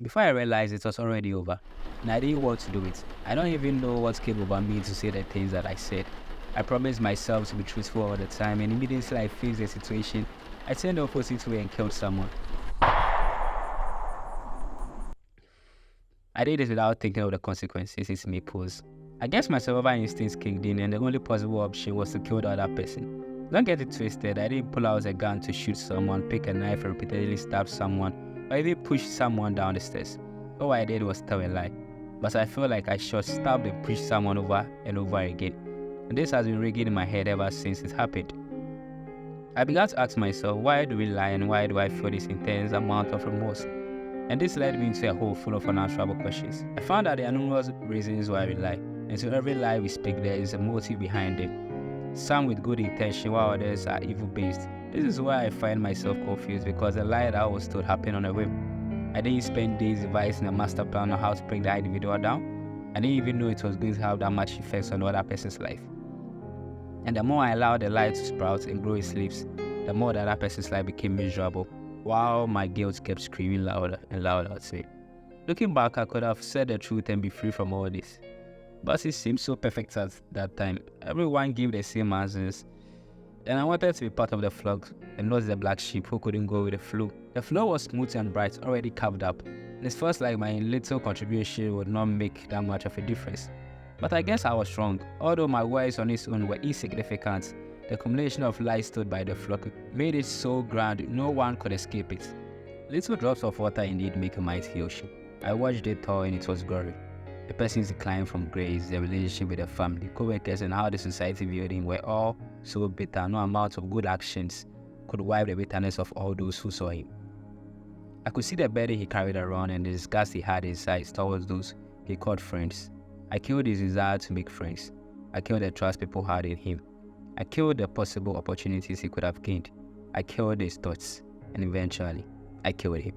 Before I realized it was already over, and I didn't want to do it. I don't even know what came over me to say the things that I said. I promised myself to be truthful all the time, and immediately I faced the situation, I turned the opposite way and killed someone. I did this without thinking of the consequences it may pose. I guess my survival instincts kicked in, and the only possible option was to kill the other person. Don't get it twisted, I didn't pull out a gun to shoot someone, pick a knife and repeatedly stab someone, or even push someone down the stairs. All I did was tell a lie. But I feel like I should stab and push someone over and over again. And this has been ringing in my head ever since it happened. I began to ask myself, why do we lie and why do I feel this intense amount of remorse? And this led me into a hole full of unanswerable questions. I found that there are numerous reasons why we lie, and to every lie we speak there is a motive behind it. Some with good intention while others are evil-based. This is why I find myself confused because the lie that I was told happened on a whim. I didn't spend days devising a master plan on how to bring that individual down. I didn't even know it was going to have that much effects on the other person's life. And the more I allowed the lie to sprout and grow its leaves, the more the other person's life became miserable, while my guilt kept screaming louder and louder at me. Looking back, I could have said the truth and be free from all this. But it seemed so perfect at that time. Everyone gave the same answers. And I wanted to be part of the flock and not the black sheep who couldn't go with the flow. The flow was smooth and bright, already carved up. And it felt like my little contribution would not make that much of a difference. But I guess I was wrong. Although my words on its own were insignificant, the combination of lies stood by the flock made it so grand no one could escape it. Little drops of water indeed make a mighty ocean. I watched it all and it was gory. The person's decline from grace, the relationship with the family, co-workers and how the society viewed him were all so bitter. No amount of good actions could wipe the bitterness of all those who saw him. I could see the burden he carried around and the disgust he had inside towards those he called friends. I killed his desire to make friends. I killed the trust people had in him. I killed the possible opportunities he could have gained. I killed his thoughts, and eventually, I killed him.